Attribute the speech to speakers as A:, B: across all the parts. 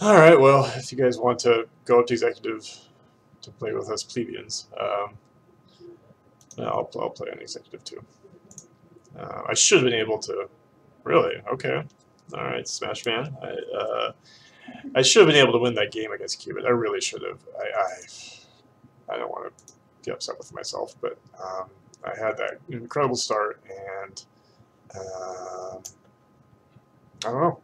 A: Alright, well, if you guys want to go up to executive to play with us plebeians, I'll play on executive too. I should have been able to... Really? Okay. Alright, Smash Man. I should have been able to win that game against Cuban. I really should have. I don't want to get upset with myself, but I had that incredible start, and I don't know.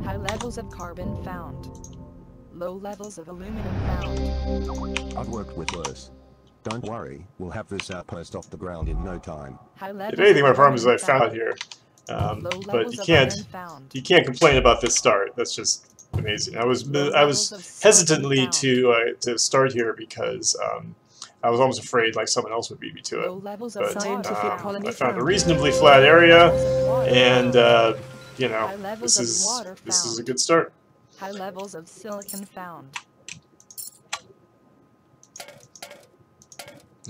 B: High levels of carbon found. Low levels of aluminum found.
C: I've worked with worse. Don't worry, we'll have this outpost off the ground in no time.
A: If anything, my problem is I found here. But you can't complain about this start. That's just amazing. I was hesitantly to start here because I was almost afraid like someone else would beat me to it. But I found a reasonably flat area, and you know, this is a good start.
B: High levels of silicon found.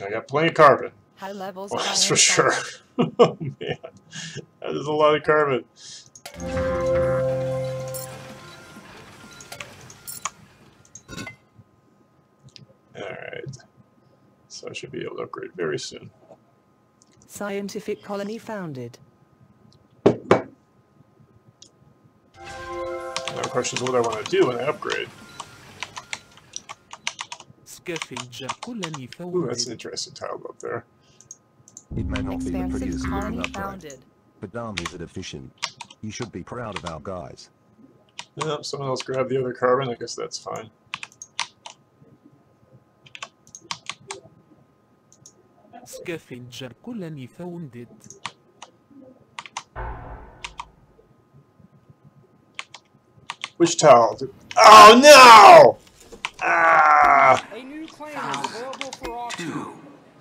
A: I got plenty of carbon.
B: High levels.
A: Well, that's for sure. Oh man, that is a lot of carbon. Alright. So I should be able to upgrade very soon.
D: Scientific colony founded.
A: Now the question is what I want to do when I upgrade. Ooh, that's an interesting tile up there.
C: It may not be the prettiest looking upgrade,
B: founded.
C: but damn is it efficient. You should be proud of our guys.
A: Yep, someone else grabbed the other carbon. I guess that's fine.
E: Scavenger colony founded.
A: Which tile? Oh no! Ah!
F: A new claim is available for auction.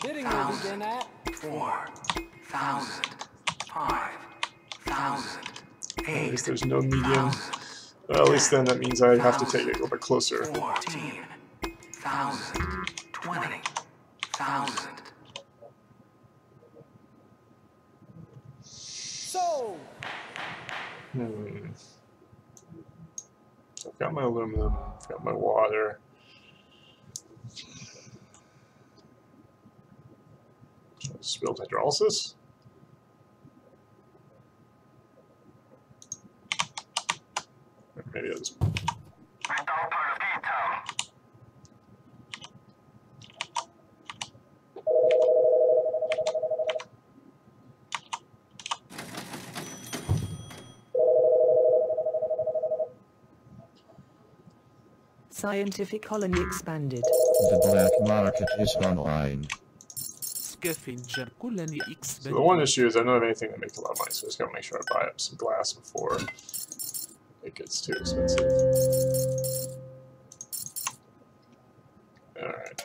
F: Bidding will begin at
G: 4,000, 5,000,
A: I guess there's no medium. Well, at least then that means I have to take it a little bit closer.
G: 14,000, 20,000.
F: sold.
A: I've got my aluminum, I've got my water. Should I just build hydrolysis? Or maybe I'll just...
D: Scientific colony expanded.
H: The black market is online.
E: Scavenger colony expanded.
A: So the one issue is I don't have anything that makes a lot of money, so I just gotta make sure I buy up some glass before it gets too expensive. Alright.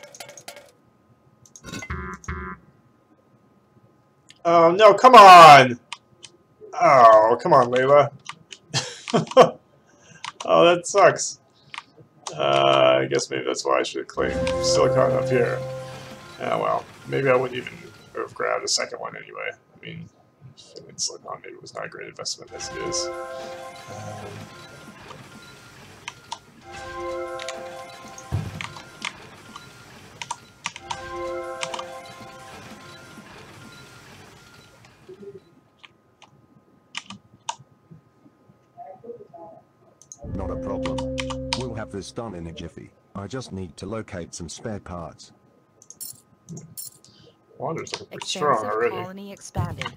A: Oh no, come on! Oh, come on, Layla. Oh, that sucks. I guess maybe that's why I should have claimed silicon up here. Yeah, well, maybe I wouldn't even have grabbed a second one anyway. I mean, silicon maybe was not a great investment as it is.
C: Not a problem. We'll have this done in a jiffy. I just need to locate some spare parts.
A: Water's looking pretty strong already.
B: Colony expanded.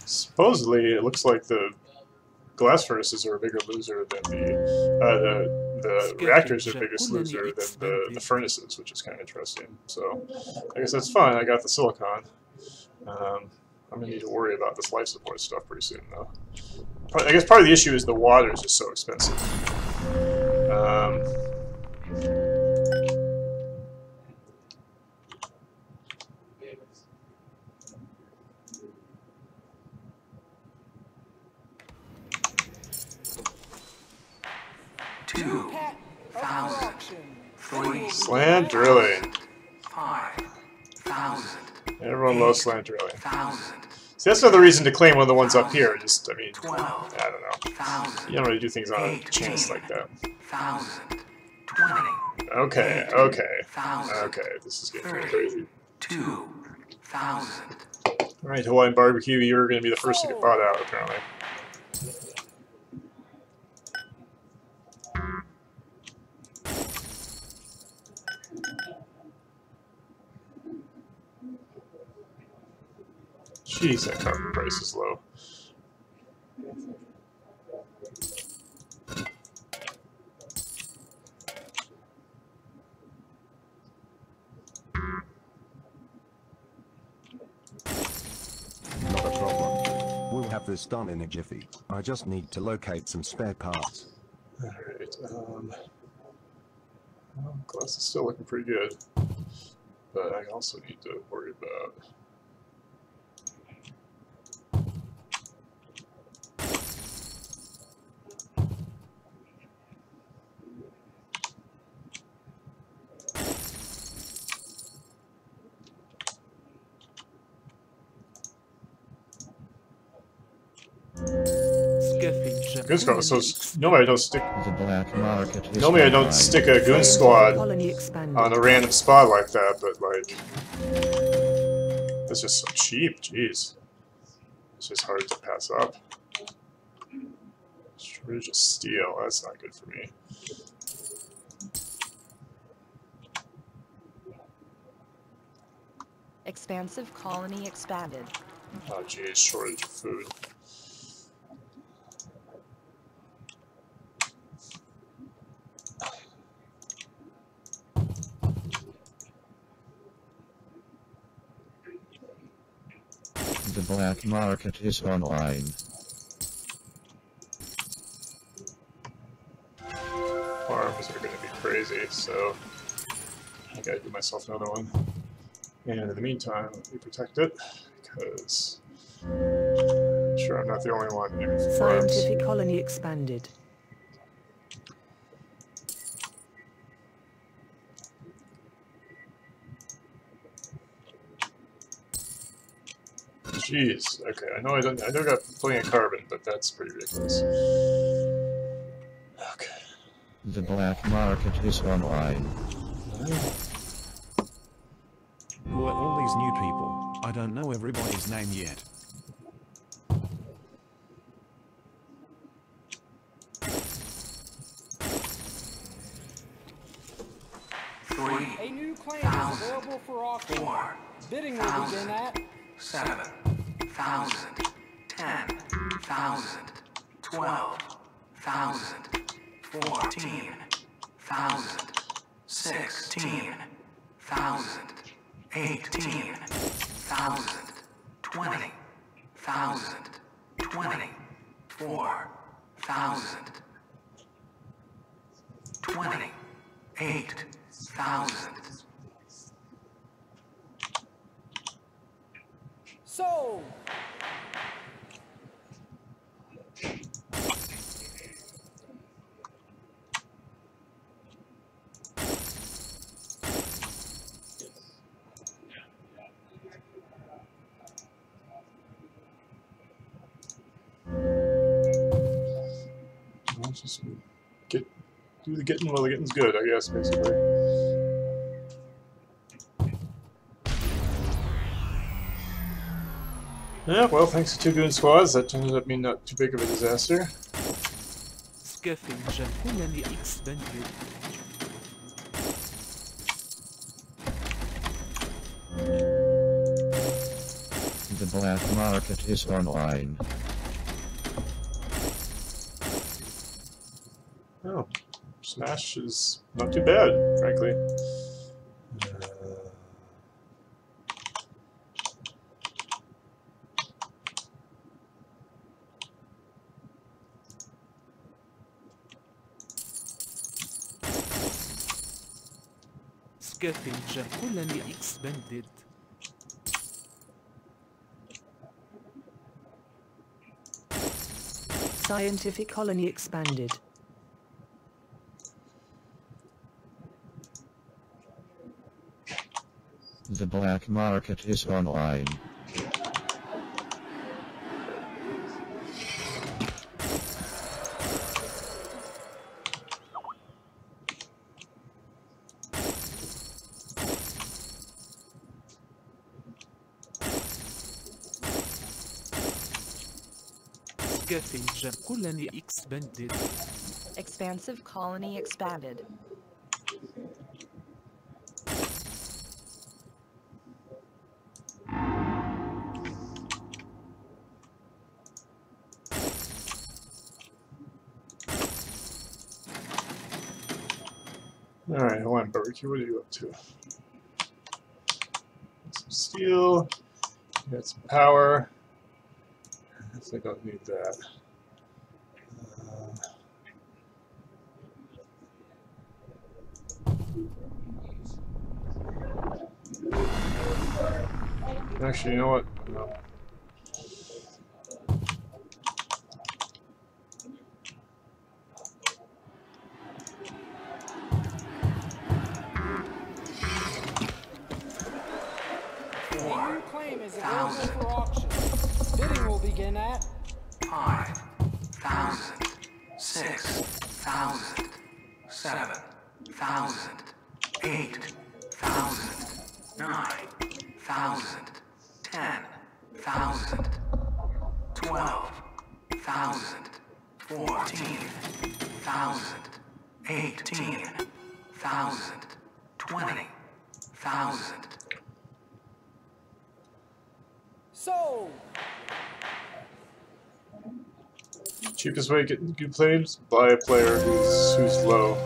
A: Supposedly, it looks like the glass furnaces are a bigger loser than the reactors are a biggest loser than the furnaces, which is kind of interesting. So I guess that's fine. I got the silicon. I'm gonna need to worry about this life support stuff pretty soon, though. I guess part of the issue is the water is just so expensive. Slant drilling.
G: 5,000.
A: Everyone loves slant drilling. See, that's another reason to claim one of the ones up here. Just, I mean, I don't know. You don't really do things on a chance like that.
G: 20.
A: Okay, okay. Okay, this is getting crazy.
G: 2,000.
A: Alright, Hawaiian Barbecue, you're going to be the first to get bought out, apparently. Jeez, that carbon price is low.
C: Not a problem. We'll have this done in a jiffy. I just need to locate some spare parts.
A: Alright, well, glass is still looking pretty good. But I also need to worry about... Goon squad. So normally I don't stick.
H: The black market is
A: Normally I don't stick a goon squad
D: Colony expanded.
A: on a random spot like that, but like that's just so cheap. Jeez, it's just hard to pass up. Shortage of steel. That's not good for me.
B: Expansive colony expanded.
A: Oh jeez, shortage of food.
H: The black market is online.
A: Farms are going to be crazy, so I gotta do myself another one. And in the meantime, let me protect it, because I'm sure I'm not the only one aiming for farms.
D: Scientific colony expanded.
A: Jeez. Okay, I know I got plenty of carbon, but that's pretty ridiculous. Okay.
H: The black market is online.
I: Who are all these new people? I don't know everybody's name yet.
F: A new claim is available for auction. Bidding will begin at
G: 7,000. 10,000. 12,000. 14,000. 16,000. 18,000. 20,000. 24,000. 28,000.
F: sold.
A: I'll just do the getting while the getting's good, I guess, basically. Yeah, well, thanks to 2 goon squads, that turned out being not too big of a disaster.
E: Scavenger colony expanded.
H: The black market is online.
A: Oh, Smash is not too bad, frankly.
E: Scavenger colony expanded.
D: Scientific colony expanded.
H: The black market is online.
E: Scavenge colony expanded.
B: Expansive colony expanded.
A: Alright, hold on, barbecue. What are you up to? Some steel. Got some power. I think I'll need that. Actually, you know what? No.
F: A new claim is available for auction. Bidding will begin at
G: 5,000, 6,000, 7,000, 8,000, 9,000, 10,000, 12,000, 14,000, 18,000, 20,000.
F: sold.
A: Cheapest way to get good claims? Buy a player who's low.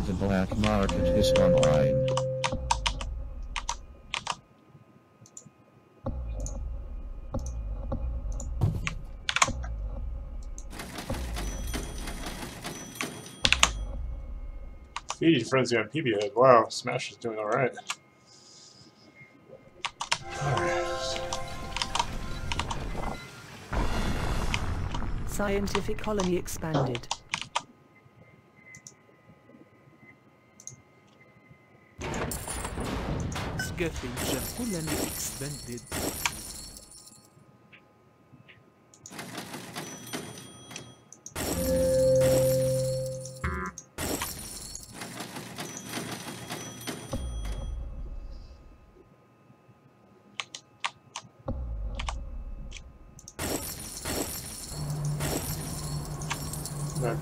H: The black market is online.
A: Feed frenzy on PB head. Wow, Smash is doing alright.
D: Scientific colony expanded.
E: Scavenge colony expanded.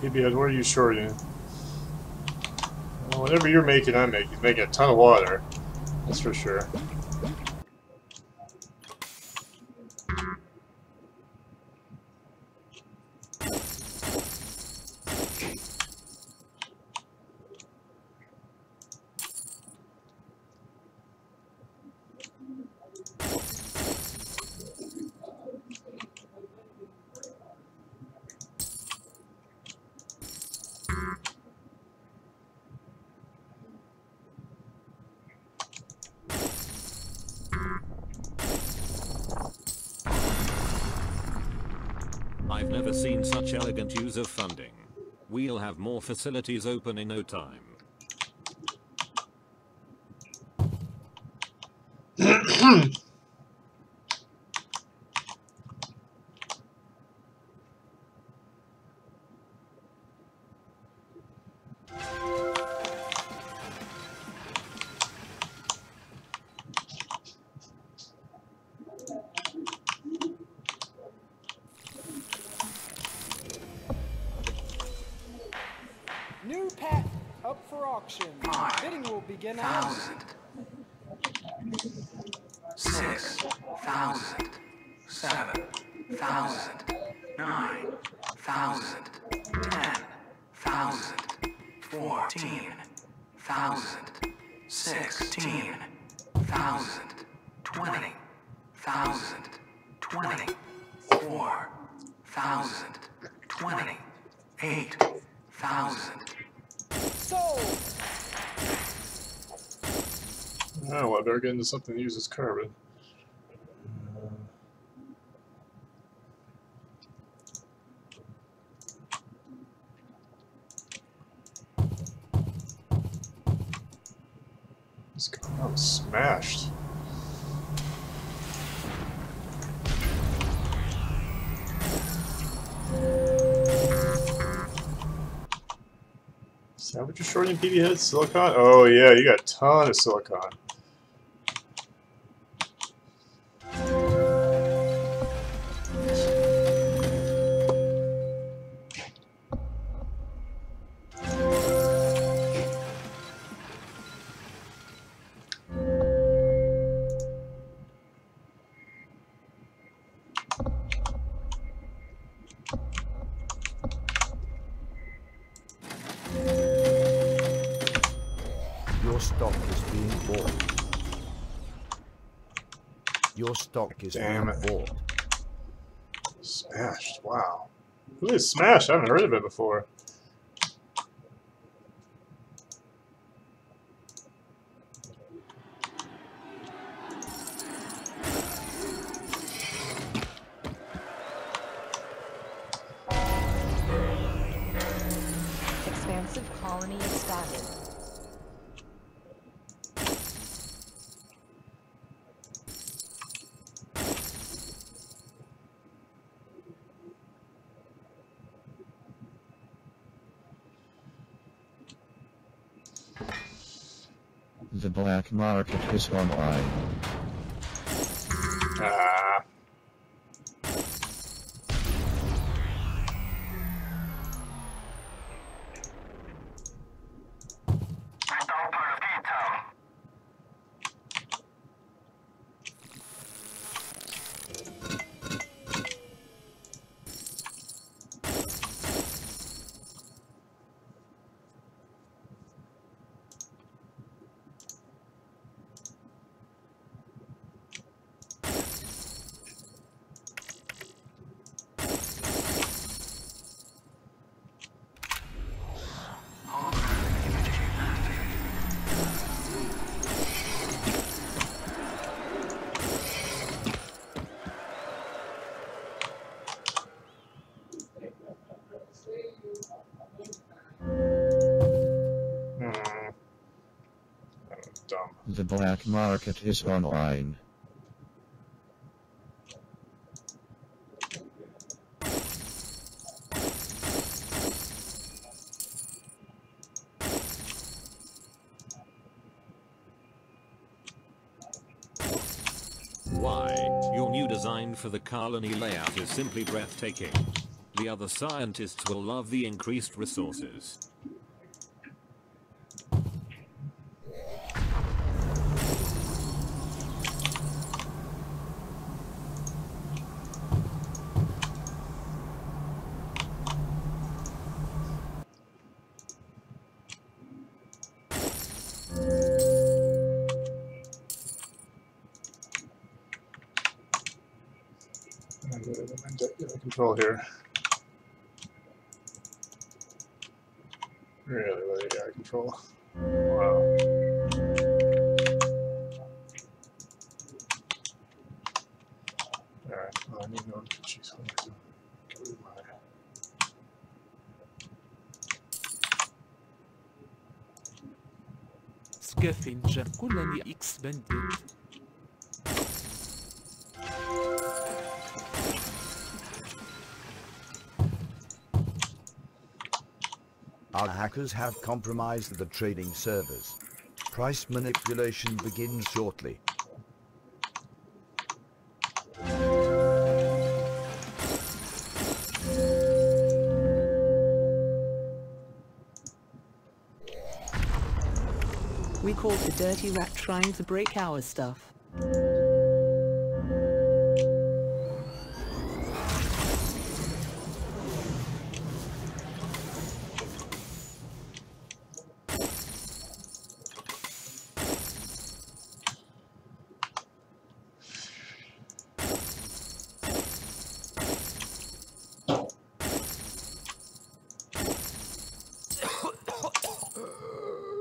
A: PB head, what are you shorting? Well, whatever you're making, I'm making. You're making a ton of water. That's for sure.
I: I've never seen such elegant use of funding. We'll have more facilities open in no time.
F: New patent up for auction. Bidding will begin at
G: 6,000, 7,000, 9,000, 10,000, 14,000, 16,000, 20,000, 24,000, 28,000.
F: Sold!
A: Oh, well, I better get into something that uses carbon. This car was smashed. Is that what you're shorting, PB head? Silicon? Oh yeah, you got a ton of silicon.
C: Your stock is being bought. Your stock is
A: Damn
C: being
A: it.
C: bought.
A: Smashed, wow. Who is Smash? I haven't heard of it before.
B: Expansive colony expanded.
H: The black market is online.
A: Ah. Dumb.
H: The black market is online.
I: Why? Your new design for the colony layout is simply breathtaking. The other scientists will love the increased resources.
A: Control here. Really let it out of control. Wow. Alright, well, I need no jeez, what am I doing? Get rid of my
E: Scavenger colony expanded.
J: Our hackers have compromised the trading servers. Price manipulation begins shortly.
D: We caught the dirty rat trying to break our stuff.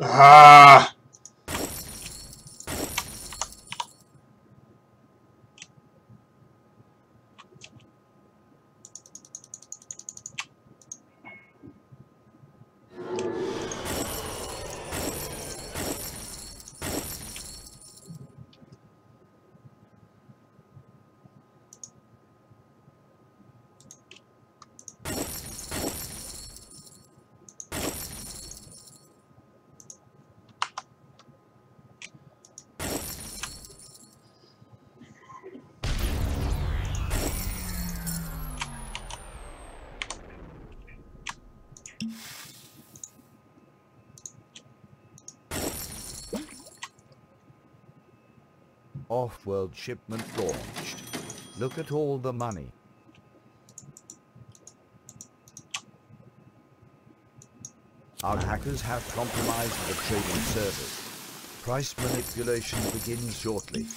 A: Ah!
J: Offworld shipment launched. Look at all the money. Our hackers have compromised the trading servers. Price manipulation begins shortly.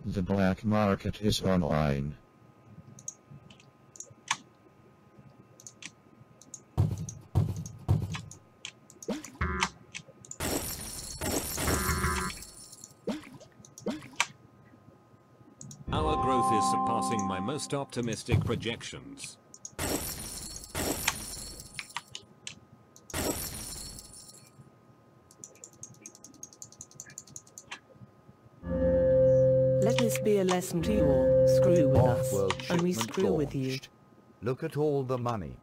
H: The black market is online.
I: Our growth is surpassing my most optimistic projections.
D: Let this be a lesson to you all. Screw with us,
J: Offworld
D: and we
J: shipment
D: screw with you.
J: launched. Look at all the money.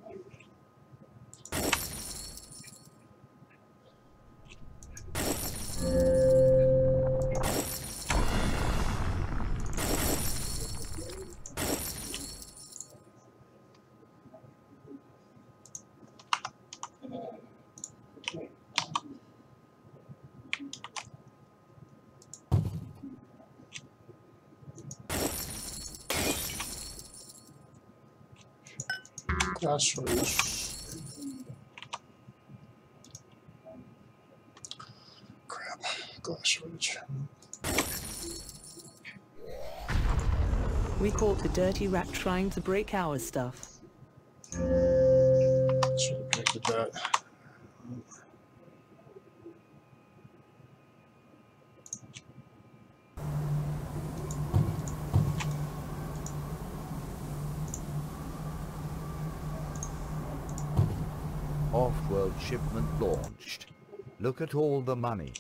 A: Glass shortage. Crap. Glass shortage.
D: We caught the dirty rat trying to break our stuff.
A: Should have connected that.
J: Offworld shipment launched. Look at all the money.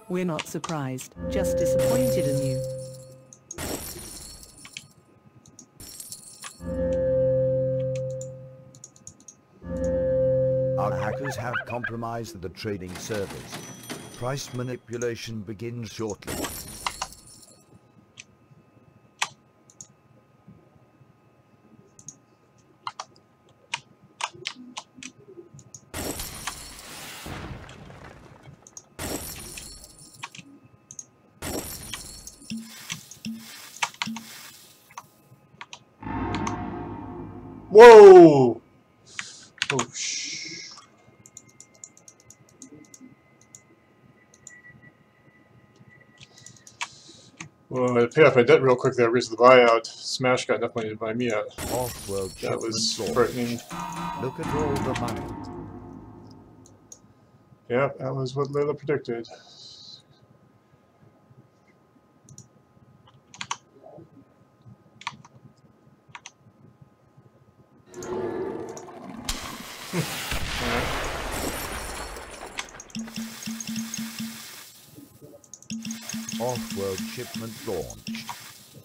D: We're not surprised, just disappointed in you.
J: Our hackers have compromised the trading servers. Price manipulation begins shortly.
A: Whoa! Oh, Well, I paid off my debt real quick there because of the buyout. Smash got enough money to buy me out.
J: Offworld
A: That was
J: shipment
A: frightening.
J: launched. Look at all the money.
A: Yep, that was what Layla predicted.
J: Offworld shipment launched.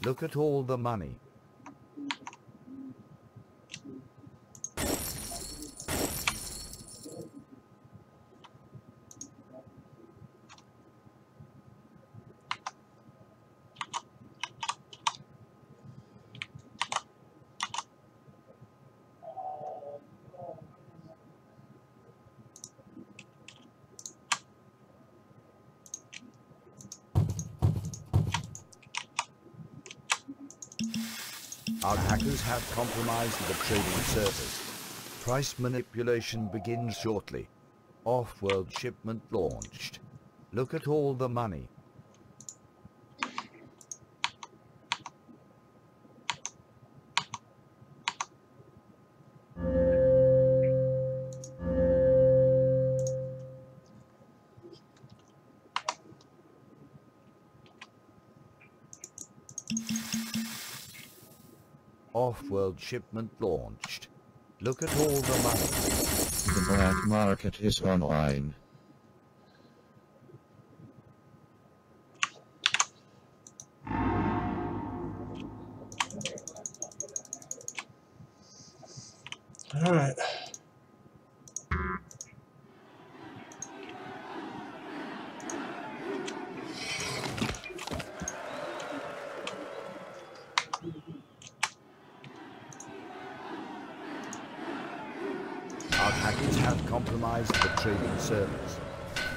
J: Look at all the money. Our hackers have compromised the trading servers. Price manipulation begins shortly. Off-world shipment launched. Look at all the money. Off-world shipment launched. Look at all the money.
H: The black market is online.
A: All right.
J: Our hackers have compromised the trading servers.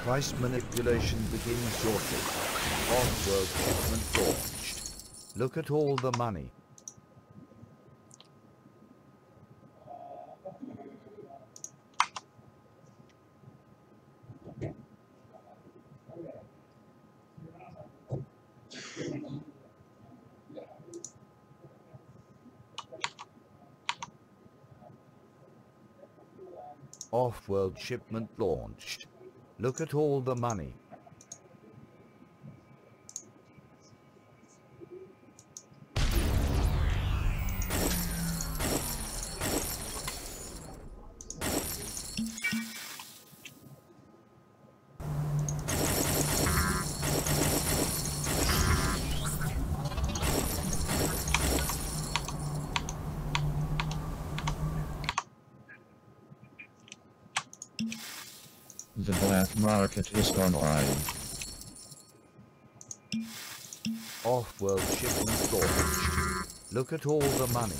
J: Price manipulation begins shortly. Off-world shipment launched. Look at all the money. Off-world shipment launched. Look at all the money.
H: The black market is online.
J: Off-world shipment launched. Look at all the money.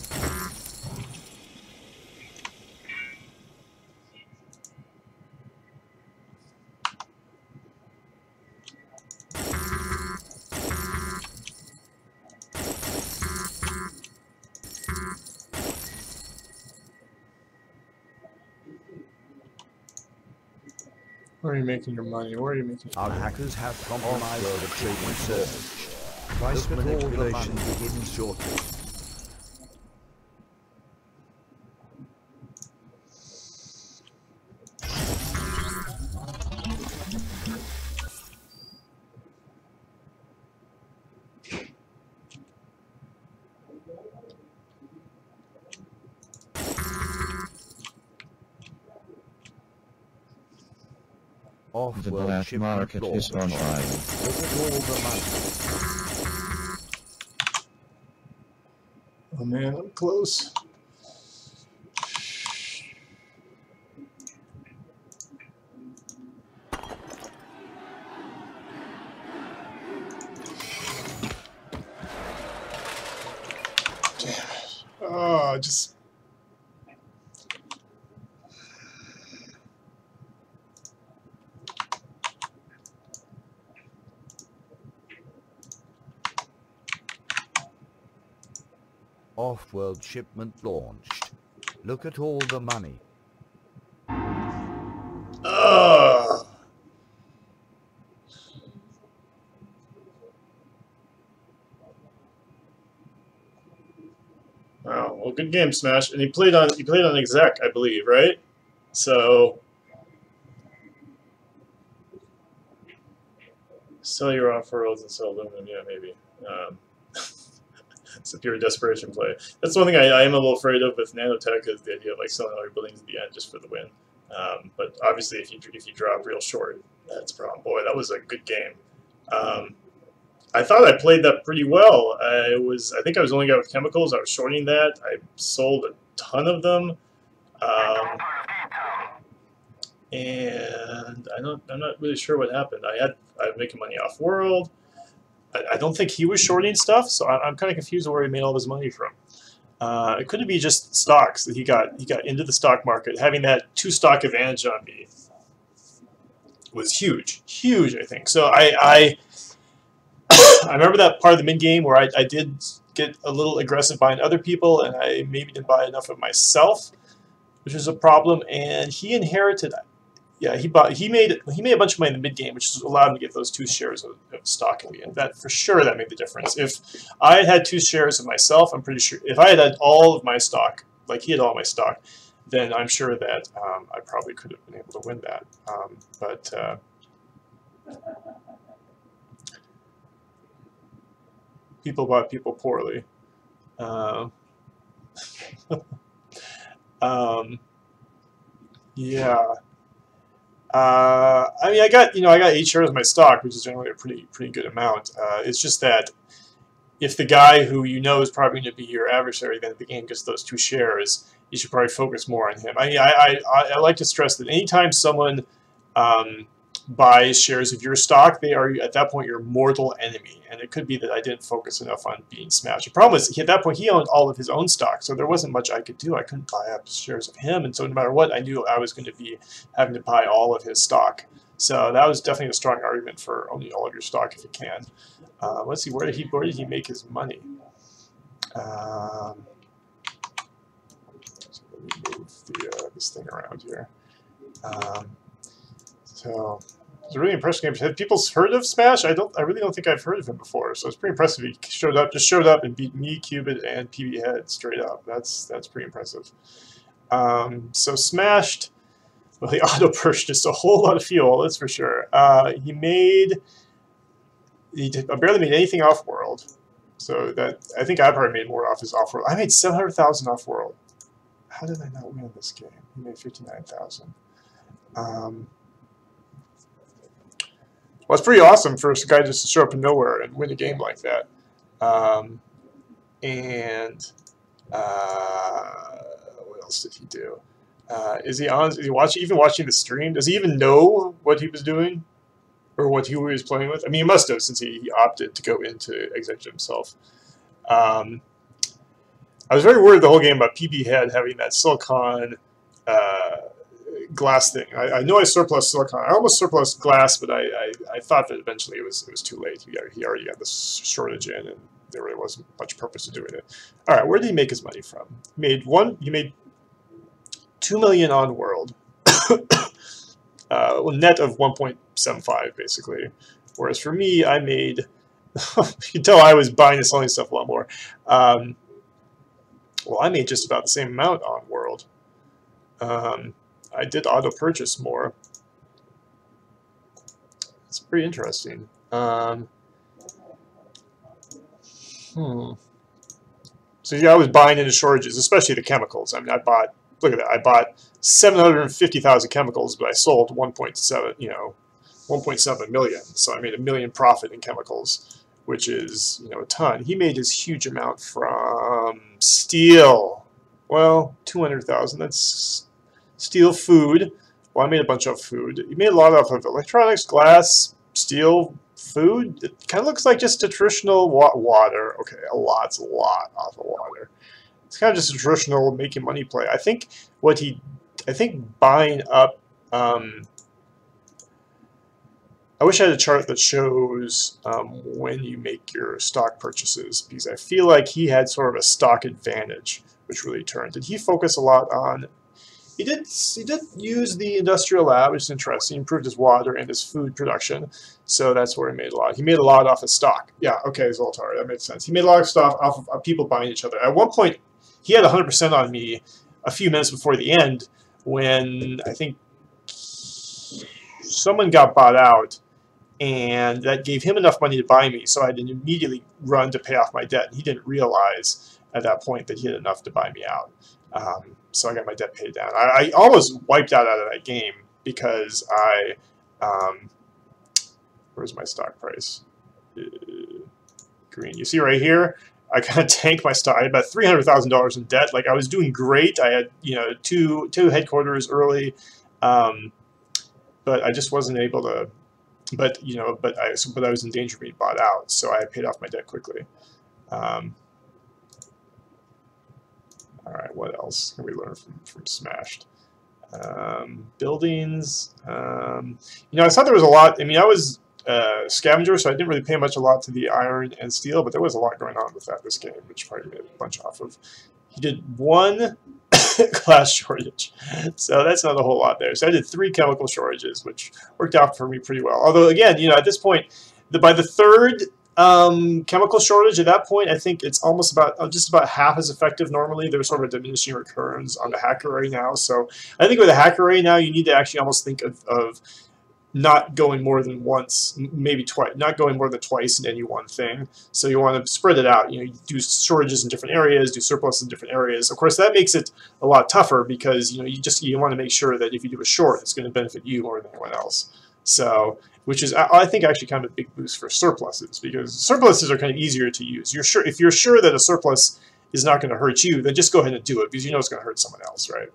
A: Where are you making your money? Where are you making your
J: Our
A: money?
J: hackers have compromised the trading servers. Price manipulation begins shortly.
H: The black market is online.
J: Look at all the money.
A: Oh man, I'm close. Damn it. Oh, just...
J: Off-world shipment launched. Look at all the money.
A: Ugh. Wow, well, good game, Smash. And he played on exec, I believe, right? So sell your Offworlds and sell aluminum, yeah, maybe. It's a pure desperation play. That's one thing I am a little afraid of with nanotech, is the idea of like selling all your buildings at the end just for the win. But obviously, if you drop real short, that's a problem. Boy, that was a good game. I thought I played that pretty well. I think I was the only guy with chemicals. I was shorting that. I sold a ton of them, and I'm not really sure what happened. I was making money off world. I don't think he was shorting stuff, so I'm kind of confused where he made all his money from. It couldn't be just stocks that he got into the stock market. Having that 2-stock advantage on me was huge, I think. So I remember that part of the mid game where I did get a little aggressive buying other people, and I maybe didn't buy enough of myself, which was a problem. And he inherited, yeah, he made a bunch of money in the mid game, which allowed him to get those 2 shares of stock in the end. That for sure that made the difference. If I had had 2 shares of myself, I'm pretty sure if I had all of my stock, like he had all my stock, then I'm sure that I probably could have been able to win that. People bought people poorly. Yeah. I mean, I got 8 shares of my stock, which is generally a pretty good amount. It's just that if the guy who you know is probably going to be your adversary, then if the game gets those 2 shares, you should probably focus more on him. I mean, I like to stress that anytime someone buys shares of your stock, they are at that point your mortal enemy. And it could be that I didn't focus enough on being smashed. The problem is at that point he owned all of his own stock, so there wasn't much I could do. I couldn't buy up shares of him, and so no matter what, I knew I was going to be having to buy all of his stock. So that was definitely a strong argument for owning all of your stock if you can. Let's see, where did he make his money? So let me move this thing around here. So it's a really impressive game. Have people heard of Smash? I really don't think I've heard of him before. So it's pretty impressive. He just showed up and beat me, Cubit, and PB Head straight up. That's pretty impressive. So Smashed. Well, he auto purchased a whole lot of fuel. That's for sure. He barely made anything Offworld. So that I think I probably made more off his Offworld. I made 700,000 Offworld. How did I not win this game? He made 59,000. Well, it's pretty awesome for a guy just to show up in nowhere and win a game like that. What else did he do? Is he even watching the stream? Does he even know what he was doing or what he was playing with? I mean, he must have, since he opted to go into Executive himself. I was very worried the whole game about PB Head having that silicon glass thing. I know I surplus silicon. I almost surplus glass, but I thought that eventually it was too late. He already got this shortage in, and there really wasn't much purpose to doing it. All right, where did he make his money from? He made 2 million on World, net of 1.75 basically. Whereas for me, I made you can tell I was buying and selling stuff a lot more. Well, I made just about the same amount on World. I did auto purchase more. It's pretty interesting. So yeah, I was buying into shortages, especially the chemicals. I mean, look at that. I bought 750,000 chemicals, but I sold 1.7 million. So I made $1 million profit in chemicals, which is, a ton. He made his huge amount from steel. Well, 200,000. That's steel, food. Well, I made a bunch of food. He made a lot off of electronics, glass, steel, food. It kind of looks like just a traditional water. Okay, a lot off of water. It's kind of just a traditional making money play. I think buying up. I wish I had a chart that shows when you make your stock purchases, because I feel like he had sort of a stock advantage, which really turned. Did he focus a lot on? He did use the industrial lab, which is interesting. He improved his water and his food production, so that's where he made a lot. He made a lot off of stock. Yeah, okay, Zoltar, that makes sense. He made a lot of stuff off of people buying each other. At one point, he had 100% on me a few minutes before the end when I think someone got bought out, and that gave him enough money to buy me, so I had to immediately run to pay off my debt. And he didn't realize at that point that he had enough to buy me out. So I got my debt paid down. I almost wiped out of that game because where's my stock price? Green. You see right here, I kind of tanked my stock. I had about $300,000 in debt. Like, I was doing great. I had, two headquarters early, but I just wasn't able to. But I was in danger of being bought out, so I paid off my debt quickly. All right, what else can we learn from Smashed? Buildings. I thought there was a lot. I mean, I scavenger, so I didn't really pay much a lot to the iron and steel, but there was a lot going on with that this game, which probably made a bunch off of. He did 1 glass shortage, so that's not a whole lot there. So I did 3 chemical shortages, which worked out for me pretty well. Although again, you know, at this point, by the 3rd chemical shortage, at that point, I think it's almost about just about half as effective normally. There's sort of a diminishing returns on the hacker array now. So I think with the hacker array now, you need to actually almost think of not going more than once, maybe twice, not going more than twice in any one thing. So you want to spread it out. You know, you do shortages in different areas, do surplus in different areas. Of course, that makes it a lot tougher because you know you want to make sure that if you do a short, it's going to benefit you more than anyone else. So, which is I think actually kind of a big boost for surpluses, because surpluses are kind of easier to use. If you're sure that a surplus is not going to hurt you, then just go ahead and do it because you know it's going to hurt someone else, right?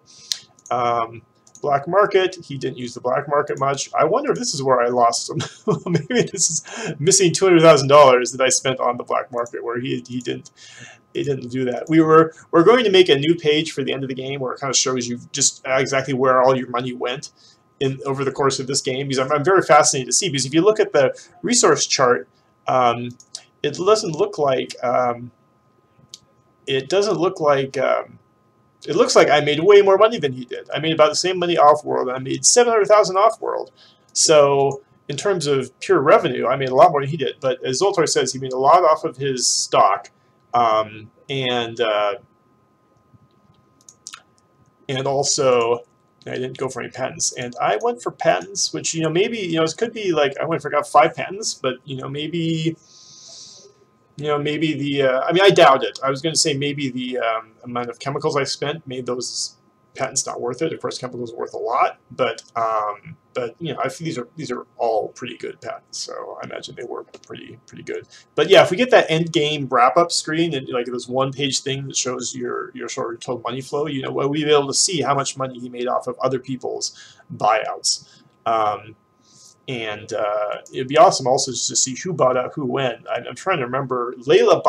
A: Black market, he didn't use the black market much. I wonder if this is where I lost him. Maybe this is missing $200,000 that I spent on the black market, where he didn't do that. We're going to make a new page for the end of the game where it kind of shows you just exactly where all your money went over the course of this game, because I'm very fascinated to see, because if you look at the resource chart, it doesn't look like it looks like I made way more money than he did. I made about the same money off-world, and I made $700,000 off-world. So in terms of pure revenue, I made a lot more than he did. But as Zoltar says, he made a lot off of his stock, and also I didn't go for any patents. And I went for patents, which maybe it could be like I went for 5 patents, but maybe. Maybe the, I mean, I doubt it. I was going to say maybe the amount of chemicals I spent made those patents not worth it. Of course, chemicals are worth a lot, but I think these are all pretty good patents, so I imagine they were pretty good. But yeah, if we get that end game wrap up screen and like this 1-page thing that shows your sort of total money flow, we'll be able to see how much money he made off of other people's buyouts. And it'd be awesome also just to see who bought out who when. I'm trying to remember. Layla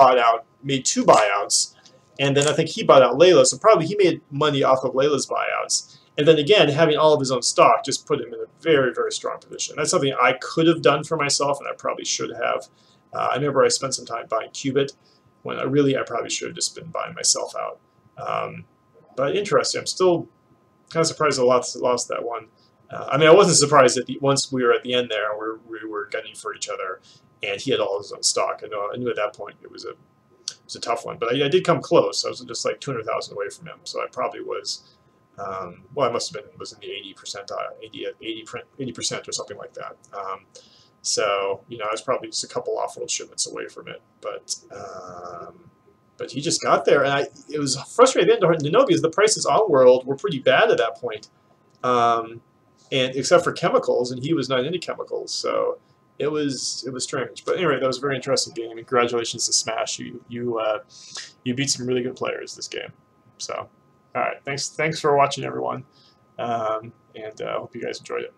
A: made 2 buyouts, and then I think he bought out Layla, so probably he made money off of Layla's buyouts. And then again, having all of his own stock just put him in a very, very strong position. That's something I could have done for myself, and I probably should have. I remember I spent some time buying Qubit, when I probably should have just been buying myself out. But interesting. I'm still kind of surprised I lost that one. I mean, I wasn't surprised that once we were at the end there, we were gunning for each other, and he had all his own stock. I knew at that point it was a tough one, but I did come close. I was just like 200,000 away from him, so I probably was. Well, I must have been in the 80% or something like that. So I was probably just a couple off-world shipments away from it, but he just got there, and it was frustrating to know because the prices on world were pretty bad at that point. And except for chemicals, and he was not into chemicals, so it was strange. But anyway, that was a very interesting game, and congratulations to Smash. You beat some really good players this game. So, all right, thanks for watching, everyone, and I hope you guys enjoyed it.